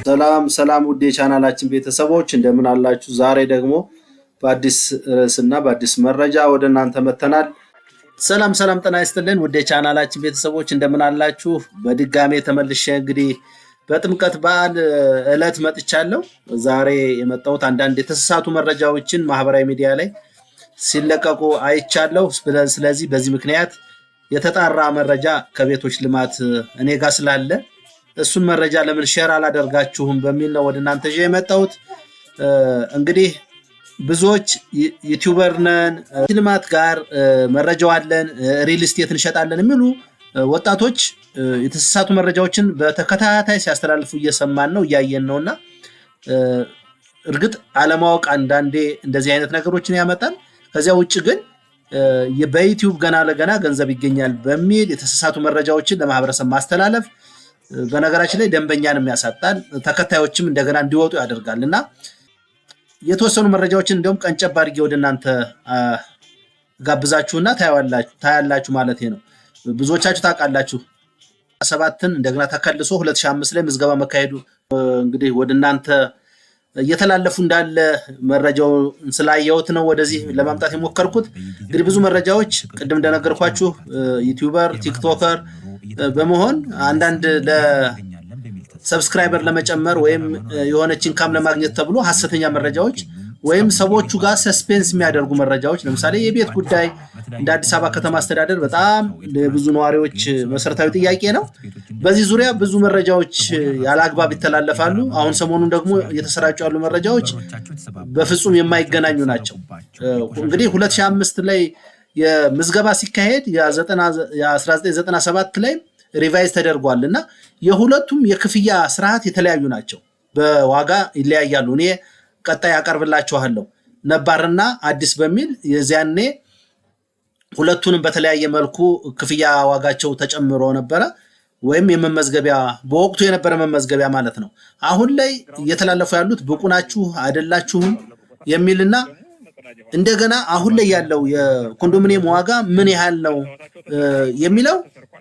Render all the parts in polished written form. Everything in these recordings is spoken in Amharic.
ሰላም ሰላም ውድ የቻናላችን ቤተሰቦች እንደምን አላችሁ? ዛሬ ደግሞ በአዲስ ርዕስና በአዲስ መረጃ ወደ እናንተ መተናል። ሰላም ሰላም ጤና ይስጥልን ውድ የቻናላችን ቤተሰቦች እንደምን አላችሁ? በድጋሜ ተመልሼ እንግዲህ በጥምቀት በዓል ዕለት መጥቻለሁ። ዛሬ የመጣሁት አንዳንድ የተሳሳቱ መረጃዎችን ማህበራዊ ሚዲያ ላይ ሲለቀቁ አይቻለሁ። ስለዚህ በዚህ ምክንያት የተጣራ መረጃ ከቤቶች ልማት እኔ ጋር ስላለ እሱን መረጃ ለምን ሼር አላደርጋችሁም በሚል ነው ወደ እናንተ የመጣሁት። እንግዲህ ብዙዎች ዩቲዩበር ነን ልማት ጋር መረጃው አለን ሪል ስቴት እንሸጣለን የሚሉ ወጣቶች የተሳሳቱ መረጃዎችን በተከታታይ ሲያስተላልፉ እየሰማን ነው እያየን ነውና እርግጥ አለማወቅ አንዳንዴ እንደዚህ አይነት ነገሮችን ያመጣል። ከዚያ ውጭ ግን በዩቲዩብ ገና ለገና ገንዘብ ይገኛል በሚል የተሳሳቱ መረጃዎችን ለማህበረሰብ ማስተላለፍ በነገራችን ላይ ደንበኛንም ያሳጣል፣ ተከታዮችም እንደገና እንዲወጡ ያደርጋልና የተወሰኑ መረጃዎችን እንደውም ቀንጨብ አድርጌ ወደ እናንተ ጋብዛችሁና ታያላችሁ ማለት ነው። ብዙዎቻችሁ ታውቃላችሁ 7ን እንደገና ተከልሶ 2005 ላይ ምዝገባ መካሄዱ እንግዲህ ወደ እናንተ እየተላለፉ እንዳለ መረጃው ስላየሁት ነው ወደዚህ ለማምጣት የሞከርኩት። እንግዲህ ብዙ መረጃዎች ቅድም እንደነገርኳችሁ ዩቲዩበር ቲክቶከር በመሆን አንዳንድ ለሰብስክራይበር ለመጨመር ወይም የሆነች ኢንካም ለማግኘት ተብሎ ሐሰተኛ መረጃዎች ወይም ሰዎቹ ጋር ሰስፔንስ የሚያደርጉ መረጃዎች ለምሳሌ የቤት ጉዳይ እንደ አዲስ አበባ ከተማ አስተዳደር በጣም ለብዙ ነዋሪዎች መሰረታዊ ጥያቄ ነው። በዚህ ዙሪያ ብዙ መረጃዎች ያላግባብ ይተላለፋሉ። አሁን ሰሞኑን ደግሞ የተሰራጩ ያሉ መረጃዎች በፍጹም የማይገናኙ ናቸው። እንግዲህ 2005 ላይ የምዝገባ ሲካሄድ የ1997 ላይ ሪቫይዝ ተደርጓልና የሁለቱም የክፍያ ስርዓት የተለያዩ ናቸው፣ በዋጋ ይለያያሉ። እኔ ቀጣይ አቀርብላችኋለሁ ነባርና አዲስ በሚል የዚያኔ ሁለቱንም በተለያየ መልኩ ክፍያ ዋጋቸው ተጨምሮ ነበረ፣ ወይም የመመዝገቢያ በወቅቱ የነበረ መመዝገቢያ ማለት ነው። አሁን ላይ እየተላለፉ ያሉት ብቁ ናችሁ አይደላችሁም የሚልና እንደገና አሁን ላይ ያለው የኮንዶሚኒየም ዋጋ ምን ያህል ነው የሚለው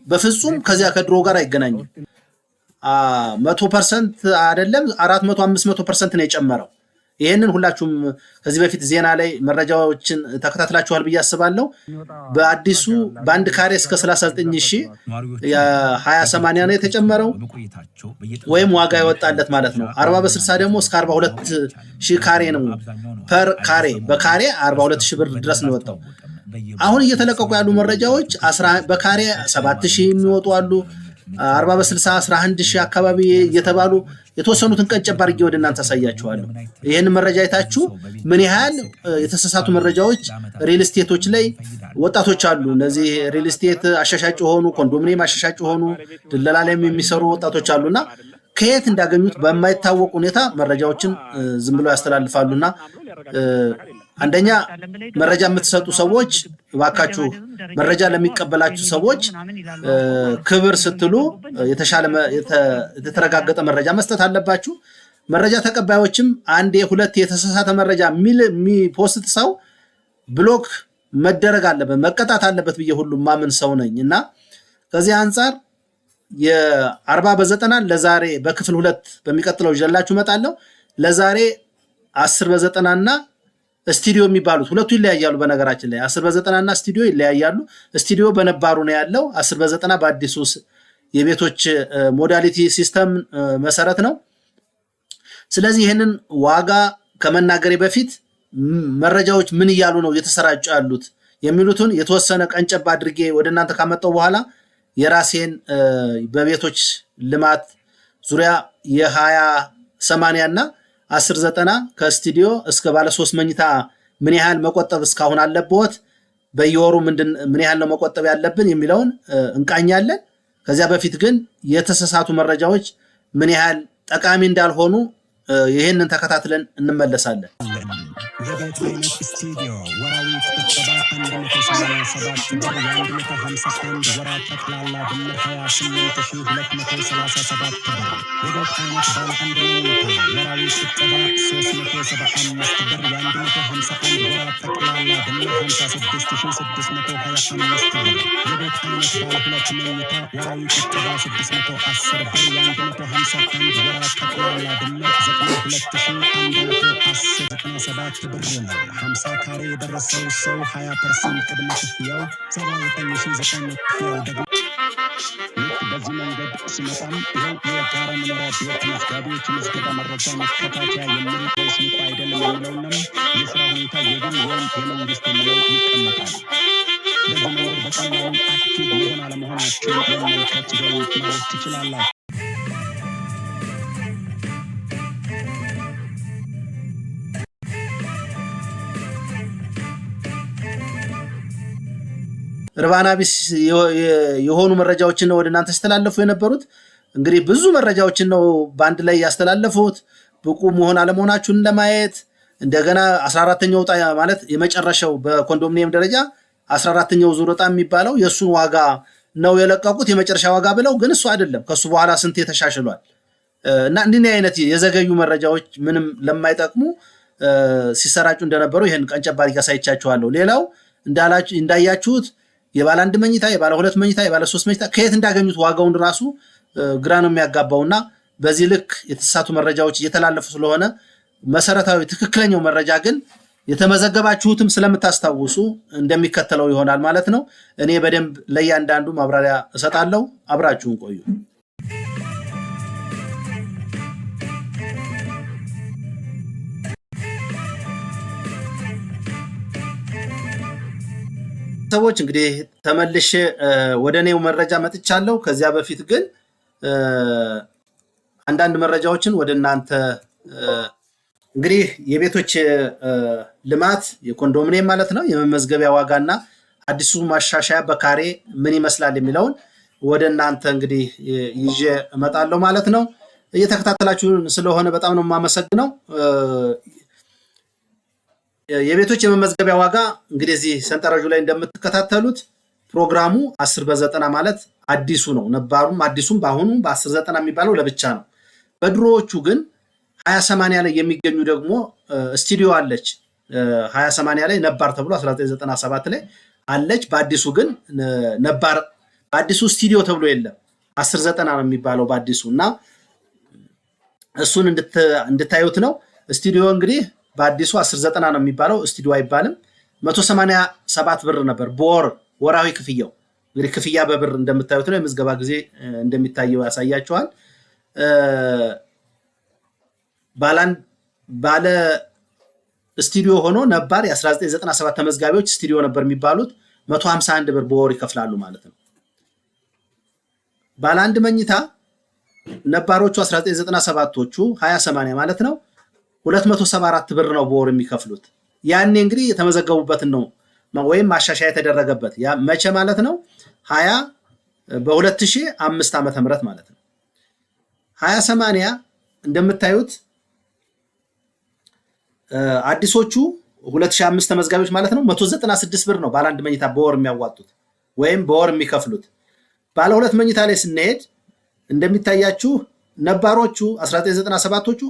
በፍጹም ከዚያ ከድሮ ጋር አይገናኝም። 100% አይደለም 400 500% ነው የጨመረው። ይሄንን ሁላችሁም ከዚህ በፊት ዜና ላይ መረጃዎችን ተከታትላችኋል ብዬ አስባለሁ። በአዲሱ በአንድ ካሬ እስከ 39000 የ20/80 ነው የተጨመረው ወይም ዋጋ ይወጣለት ማለት ነው። 40 በ60 ደግሞ እስከ 42000 ካሬ ነው ፐር ካሬ፣ በካሬ 42000 ብር ድረስ ነው የወጣው። አሁን እየተለቀቁ ያሉ መረጃዎች በካሬ 7000 የሚወጡ አሉ፣ 40 በ60 11000 አካባቢ እየተባሉ የተወሰኑትን ቀንጨብ አድርጌ ወደ እናንተ አሳያችኋለሁ። ይሄን መረጃ አይታችሁ ምን ያህል የተሳሳቱ መረጃዎች ሪል ስቴቶች ላይ ወጣቶች አሉ። እነዚህ ሪል ስቴት አሻሻጭ ሆኑ ኮንዶሚኒየም አሻሻጭ ሆኑ ድለላ ላይ የሚሰሩ ወጣቶች አሉና ከየት እንዳገኙት በማይታወቅ ሁኔታ መረጃዎችን ዝም ብለው ያስተላልፋሉና አንደኛ መረጃ የምትሰጡ ሰዎች እባካችሁ መረጃ ለሚቀበላችሁ ሰዎች ክብር ስትሉ የተረጋገጠ መረጃ መስጠት አለባችሁ። መረጃ ተቀባዮችም አንዴ ሁለት የተሳሳተ መረጃ የሚፖስት ሰው ብሎክ መደረግ አለበት መቀጣት አለበት ብዬ ሁሉ ማምን ሰው ነኝ እና ከዚህ አንፃር የ40 በ90 ለዛሬ በክፍል 2 በሚቀጥለው ይዤላችሁ እመጣለሁ። ለዛሬ 10 በ90 እና ስቱዲዮ የሚባሉት ሁለቱ ይለያያሉ። በነገራችን ላይ 10 በ90 እና ስቱዲዮ ይለያያሉ። ስቱዲዮ በነባሩ ነው ያለው፣ 10 በ90 በአዲሱ የቤቶች ሞዳሊቲ ሲስተም መሰረት ነው። ስለዚህ ይሄንን ዋጋ ከመናገሬ በፊት መረጃዎች ምን እያሉ ነው የተሰራጩ ያሉት የሚሉትን የተወሰነ ቀንጨብ አድርጌ ወደ እናንተ ካመጣው በኋላ የራሴን በቤቶች ልማት ዙሪያ የ20/80 እና 10/90 ከስቱዲዮ እስከ ባለ 3 መኝታ ምን ያህል መቆጠብ እስካሁን አለበት፣ በየወሩ ምን ያህል ነው መቆጠብ ያለብን የሚለውን እንቃኛለን። ከዚያ በፊት ግን የተሳሳቱ መረጃዎች ምን ያህል ጠቃሚ እንዳልሆኑ ይሄንን ተከታትለን እንመለሳለን። የቤት አይነት ስቱዲዮ ወራዊ ቁጠባ 187 ብር 151 ወራት ጠቅላላ ድምር 28237 ብር። የቤት አይነት ባለ 1 መኝታ ወራዊ ቁጠባ 375 ብር 151 ወራት ጠቅላላ እና 56625 ብር። የቤት አይነት ባለ 2 መኝታ ወራዊ ቁጠባ 610 ብር። የ151 ወራት ጠቅላላ ድምር 92110.97 ብር ነው። 50 ካሬ የደረሰው ሰው 20% ቅድመ ክፍያው 79900 ክፍያው ደግሞ በዚህ መንገድ ሲመጣም ይኸው የጋራ መኖሪያ ቤት መዝጋቢዎች ምዝገባ መረጃ መከታተያ የሚል ስንቁ አይደለም የሚለውንም የስራ ሁኔታ የግል ወይም የመንግስት የሚለው ይቀመጣል። በዚህ መንገድ በቀላሉ አክቲቭ መሆን አለመሆናቸውን መመልከት ወይም ማየት ትችላላችሁ። ርባና ቢስ የሆኑ መረጃዎችን ነው ወደ እናንተ ያስተላለፉ የነበሩት። እንግዲህ ብዙ መረጃዎችን ነው በአንድ ላይ ያስተላለፉት ብቁ መሆን አለመሆናችሁን ለማየት። እንደገና 14ኛው ዕጣ ማለት የመጨረሻው በኮንዶሚኒየም ደረጃ 14ኛው ዙር ዕጣ የሚባለው የሱን ዋጋ ነው የለቀቁት የመጨረሻ ዋጋ ብለው፣ ግን እሱ አይደለም ከሱ በኋላ ስንት ተሻሽሏል። እና እንዲህ አይነት የዘገዩ መረጃዎች ምንም ለማይጠቅሙ ሲሰራጩ እንደነበሩ ይሄን ቀንጨባሪ ያሳይቻችኋለሁ። ሌላው እንዳያችሁት የባለ 1 መኝታ፣ የባለ 2 መኝታ፣ የባለ 3 መኝታ ከየት እንዳገኙት ዋጋውን ራሱ ግራ ነው የሚያጋባውና በዚህ ልክ የተሳሳቱ መረጃዎች እየተላለፉ ስለሆነ መሰረታዊ ትክክለኛው መረጃ ግን የተመዘገባችሁትም ስለምታስታውሱ እንደሚከተለው ይሆናል ማለት ነው። እኔ በደንብ ለእያንዳንዱ ማብራሪያ እሰጣለሁ። አብራችሁን ቆዩ። ሰዎች እንግዲህ ተመልሼ ወደ እኔው መረጃ መጥቻለሁ። ከዚያ በፊት ግን አንዳንድ መረጃዎችን ወደ እናንተ እንግዲህ የቤቶች ልማት የኮንዶሚኒየም ማለት ነው የመመዝገቢያ ዋጋና አዲሱ ማሻሻያ በካሬ ምን ይመስላል የሚለውን ወደ እናንተ እንግዲህ ይዤ እመጣለሁ ማለት ነው። እየተከታተላችሁን ስለሆነ በጣም ነው የማመሰግነው። የቤቶች የመመዝገቢያ ዋጋ እንግዲህ እዚህ ሰንጠረዡ ላይ እንደምትከታተሉት ፕሮግራሙ 10/90 ማለት አዲሱ ነው። ነባሩም አዲሱም በአሁኑ በ10/90 የሚባለው ለብቻ ነው። በድሮዎቹ ግን 20/80 ላይ የሚገኙ ደግሞ ስቱዲዮ አለች። 20/80 ላይ ነባር ተብሎ 1997 ላይ አለች። በአዲሱ ግን ነባር በአዲሱ ስቱዲዮ ተብሎ የለም 10/90 ነው የሚባለው በአዲሱ እና እሱን እንድታዩት ነው። ስቱዲዮ እንግዲህ በአዲሱ 10/90 ነው የሚባለው፣ ስቱዲዮ አይባልም። 187 ብር ነበር በወር ወራዊ ክፍያው። እንግዲህ ክፍያ በብር እንደምታዩት ነው። የምዝገባ ጊዜ እንደሚታየው ያሳያቸዋል። ባለ ስቱዲዮ ሆኖ ነባር የ1997 ተመዝጋቢዎች ስቱዲዮ ነበር የሚባሉት 151 ብር በወር ይከፍላሉ ማለት ነው። ባለ 1 መኝታ ነባሮቹ 1997ቶቹ 20/80 ማለት ነው 274 ብር ነው በወር የሚከፍሉት። ያኔ እንግዲህ የተመዘገቡበትን ነው ወይም ማሻሻያ የተደረገበት ያ መቼ ማለት ነው 2005 ዓመተ ምህረት ማለት ነው። 20/80 እንደምታዩት አዲሶቹ 2005 ተመዝጋቢዎች ማለት ነው 196 ብር ነው ባለ 1 መኝታ በወር የሚያዋጡት ወይም በወር የሚከፍሉት። ባለ 2 መኝታ ላይ ስንሄድ እንደሚታያችሁ ነባሮቹ 1997ቶቹ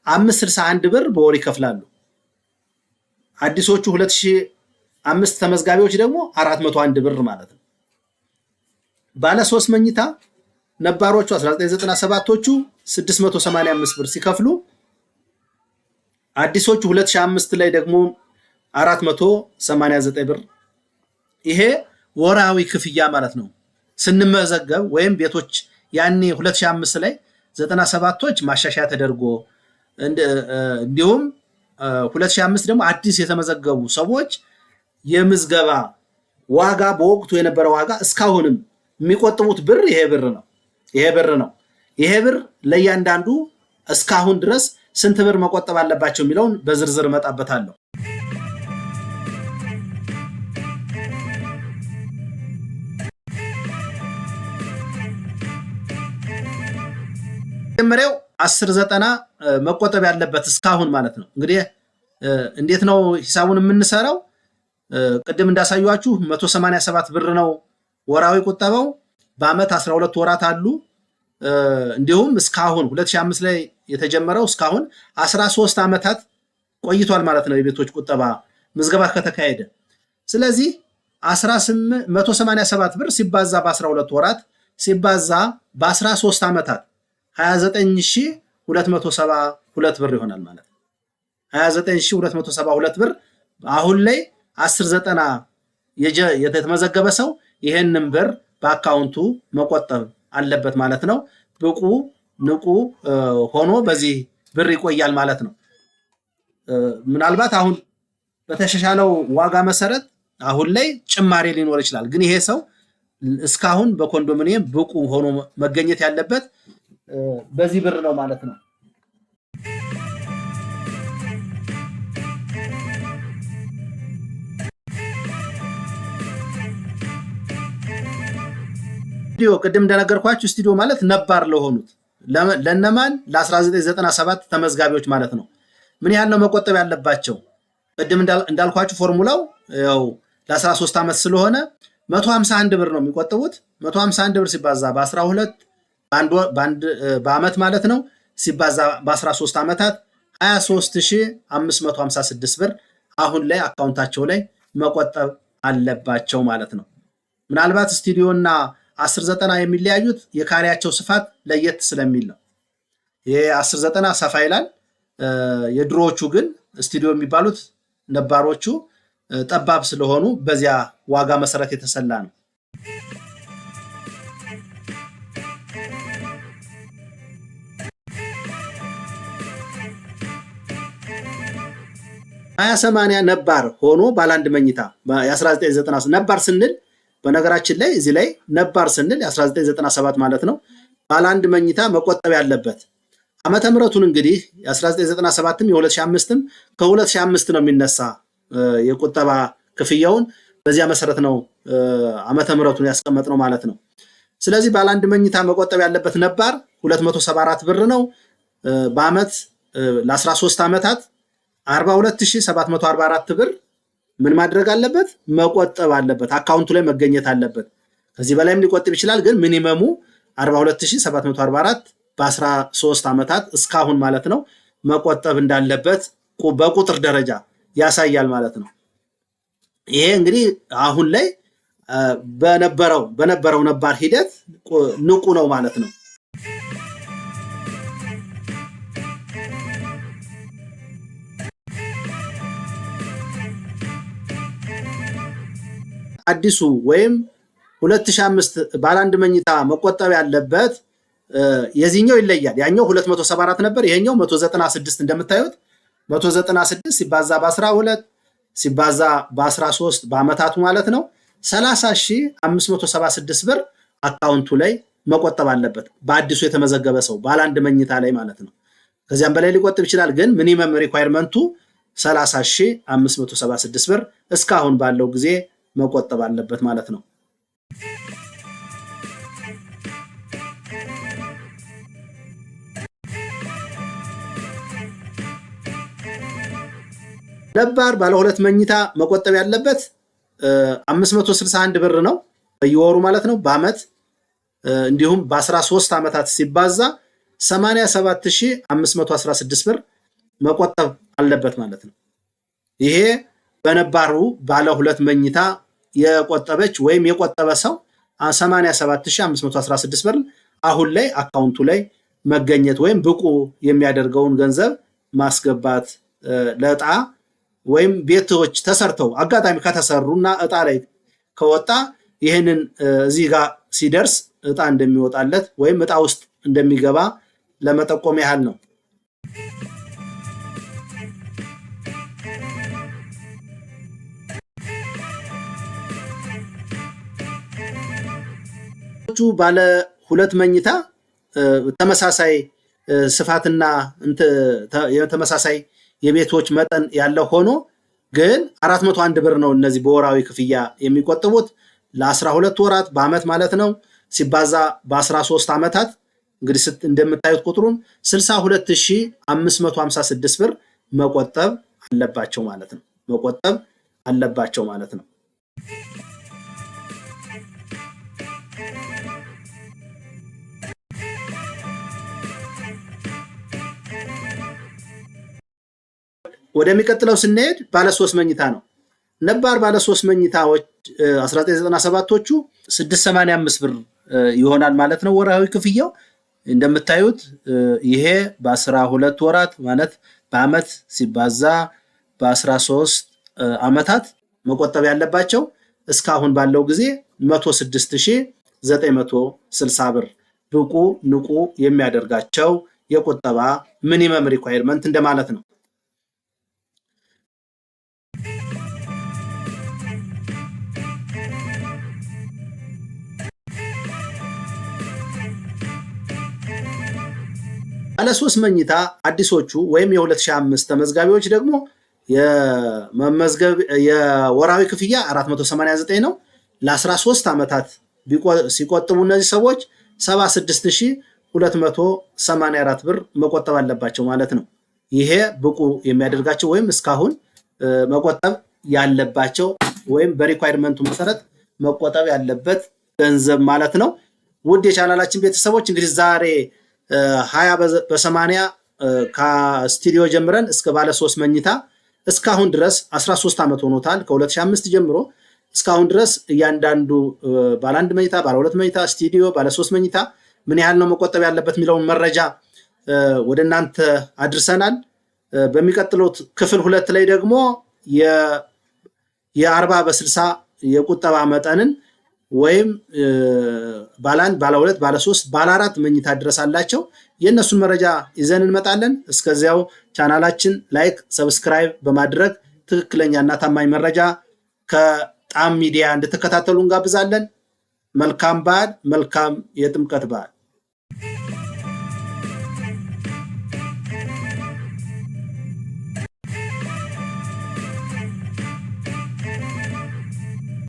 561 ብር በወር ይከፍላሉ። አዲሶቹ 2005 ተመዝጋቢዎች ደግሞ 401 ብር ማለት ነው። ባለ 3 መኝታ ነባሮቹ 1997ቶቹ 685 ብር ሲከፍሉ አዲሶቹ 2005 ላይ ደግሞ 489 ብር። ይሄ ወራዊ ክፍያ ማለት ነው ስንመዘገብ ወይም ቤቶች ያኔ 2005 ላይ 97ቶች ማሻሻያ ተደርጎ እንዲሁም 2005 ደግሞ አዲስ የተመዘገቡ ሰዎች የምዝገባ ዋጋ በወቅቱ የነበረ ዋጋ እስካሁንም የሚቆጥቡት ብር ይሄ ብር ነው። ይሄ ብር ለእያንዳንዱ እስካሁን ድረስ ስንት ብር መቆጠብ አለባቸው የሚለውን በዝርዝር እመጣበታለሁ። መጀመሪያው 10/90 መቆጠብ ያለበት እስካሁን ማለት ነው። እንግዲህ እንዴት ነው ሂሳቡን የምንሰራው? ቅድም እንዳሳያችሁ 187 ብር ነው ወራዊ ቁጠባው። በአመት 12 ወራት አሉ። እንዲሁም እስካሁን 2005 ላይ የተጀመረው እስካሁን 13 ዓመታት ቆይቷል ማለት ነው የቤቶች ቁጠባ ምዝገባ ከተካሄደ። ስለዚህ 187 ብር ሲባዛ በ12 ወራት ሲባዛ በ13 ዓመታት 29272 ብር ይሆናል ማለት ነው። 29272 ብር አሁን ላይ 1090 የተመዘገበ ሰው ይሄንን ብር በአካውንቱ መቆጠብ አለበት ማለት ነው። ብቁ ንቁ ሆኖ በዚህ ብር ይቆያል ማለት ነው። ምናልባት አሁን በተሻሻለው ዋጋ መሰረት አሁን ላይ ጭማሪ ሊኖር ይችላል። ግን ይሄ ሰው እስካሁን በኮንዶሚኒየም ብቁ ሆኖ መገኘት ያለበት በዚህ ብር ነው ማለት ነው። ስቱዲዮ ቅድም እንደነገርኳችሁ ስቱዲዮ ማለት ነባር ለሆኑት ለነማን ለ1997 ተመዝጋቢዎች ማለት ነው። ምን ያህል ነው መቆጠብ ያለባቸው? ቅድም እንዳልኳችሁ ፎርሙላው ያው ለ13 ዓመት ስለሆነ 151 ብር ነው የሚቆጥቡት። 151 ብር ሲባዛ በ12 በአመት ማለት ነው ሲባዛ በ13 ዓመታት 23556 ብር አሁን ላይ አካውንታቸው ላይ መቆጠብ አለባቸው ማለት ነው። ምናልባት ስቱዲዮና 1090 የሚለያዩት የካሬያቸው ስፋት ለየት ስለሚል ነው። ይሄ 1090 ሰፋ ይላል። የድሮዎቹ ግን ስቱዲዮ የሚባሉት ነባሮቹ ጠባብ ስለሆኑ በዚያ ዋጋ መሰረት የተሰላ ነው። 20/80 ነባር ሆኖ ባለ አንድ መኝታ የ1990 ነባር ስንል በነገራችን ላይ እዚህ ላይ ነባር ስንል የ1997 ማለት ነው። ባለ አንድ መኝታ መቆጠብ ያለበት ዓመተ ምህረቱን እንግዲህ የ1997ም የ2005ም ከ2005 ነው የሚነሳ የቁጠባ ክፍያውን በዚያ መሰረት ነው ዓመተ ምህረቱን ያስቀመጥነው ማለት ነው። ስለዚህ ባለ አንድ መኝታ መቆጠብ ያለበት ነባር 274 ብር ነው። በአመት ለ13 ዓመታት 42744 ብር ምን ማድረግ አለበት? መቆጠብ አለበት። አካውንቱ ላይ መገኘት አለበት። ከዚህ በላይም ሊቆጥብ ይችላል፣ ግን ሚኒመሙ 42744 በ13 ዓመታት እስካሁን ማለት ነው መቆጠብ እንዳለበት በቁጥር ደረጃ ያሳያል ማለት ነው። ይሄ እንግዲህ አሁን ላይ በነበረው ነባር ሂደት ንቁ ነው ማለት ነው። አዲሱ ወይም 2005 ባለ አንድ መኝታ መቆጠብ ያለበት የዚህኛው ይለያል። ያኛው 274 ነበር፣ ይሄኛው 196 እንደምታዩት 196 ሲባዛ በ12 ሲባዛ በ13 በአመታቱ ማለት ነው 30576 ብር አካውንቱ ላይ መቆጠብ አለበት በአዲሱ የተመዘገበ ሰው ባለ አንድ መኝታ ላይ ማለት ነው። ከዚያም በላይ ሊቆጥብ ይችላል፣ ግን ሚኒመም ሪኳየርመንቱ 30576 ብር እስካሁን ባለው ጊዜ መቆጠብ አለበት ማለት ነው። ነባር ባለ ሁለት መኝታ መቆጠብ ያለበት 561 ብር ነው በየወሩ ማለት ነው በአመት እንዲሁም በ13 ዓመታት ሲባዛ 87516 ብር መቆጠብ አለበት ማለት ነው። ይሄ በነባሩ ባለ ሁለት መኝታ የቆጠበች ወይም የቆጠበ ሰው 87516 ብር አሁን ላይ አካውንቱ ላይ መገኘት ወይም ብቁ የሚያደርገውን ገንዘብ ማስገባት ለዕጣ ወይም ቤቶች ተሰርተው አጋጣሚ ከተሰሩና ዕጣ ላይ ከወጣ ይህንን እዚህ ጋር ሲደርስ ዕጣ እንደሚወጣለት ወይም ዕጣ ውስጥ እንደሚገባ ለመጠቆም ያህል ነው። ባለ ሁለት መኝታ ተመሳሳይ ስፋትና ተመሳሳይ የቤቶች መጠን ያለው ሆኖ ግን 401 ብር ነው እነዚህ በወራዊ ክፍያ የሚቆጥቡት ለ12 ወራት በአመት ማለት ነው ሲባዛ በ13 ዓመታት እንግዲህ እንደምታዩት ቁጥሩን 62556 ብር መቆጠብ አለባቸው ማለት ነው። ወደሚቀጥለው ስንሄድ ባለ 3 መኝታ ነው። ነባር ባለ 3 መኝታዎች 1997ቶቹ 685 ብር ይሆናል ማለት ነው ወርሃዊ ክፍያው። እንደምታዩት ይሄ በ12 ወራት ማለት በአመት ሲባዛ በ13 አመታት መቆጠብ ያለባቸው እስካሁን ባለው ጊዜ 106960 ብር ብቁ ንቁ የሚያደርጋቸው የቁጠባ ሚኒመም ሪኳየርመንት እንደማለት ነው። ባለ 3 መኝታ አዲሶቹ ወይም የ2005 ተመዝጋቢዎች ደግሞ የወራዊ ክፍያ 489 ነው። ለ13 ዓመታት ሲቆጥቡ እነዚህ ሰዎች 76284 ብር መቆጠብ አለባቸው ማለት ነው። ይሄ ብቁ የሚያደርጋቸው ወይም እስካሁን መቆጠብ ያለባቸው ወይም በሪኳየርመንቱ መሰረት መቆጠብ ያለበት ገንዘብ ማለት ነው። ውድ የቻናላችን ቤተሰቦች እንግዲህ ዛሬ 20 በ80 ከስቱዲዮ ጀምረን እስከ ባለ 3 መኝታ እስካሁን ድረስ 13 ዓመት ሆኖታል። ከ2005 ጀምሮ እስካሁን ድረስ እያንዳንዱ ባለ 1 መኝታ፣ ባለ 2 መኝታ፣ ስቱዲዮ፣ ባለ 3 መኝታ ምን ያህል ነው መቆጠብ ያለበት የሚለውን መረጃ ወደ እናንተ አድርሰናል። በሚቀጥሉት ክፍል 2 ላይ ደግሞ የ40 በ60 የቁጠባ መጠንን ወይም ባለ 1 ባለ 2 ባለ 3 ባለ 4 መኝታ ድረስ አላቸው የእነሱን መረጃ ይዘን እንመጣለን። እስከዚያው ቻናላችን ላይክ፣ ሰብስክራይብ በማድረግ ትክክለኛና ታማኝ መረጃ ከጣም ሚዲያ እንድትከታተሉ እንጋብዛለን። መልካም በዓል፣ መልካም የጥምቀት በዓል።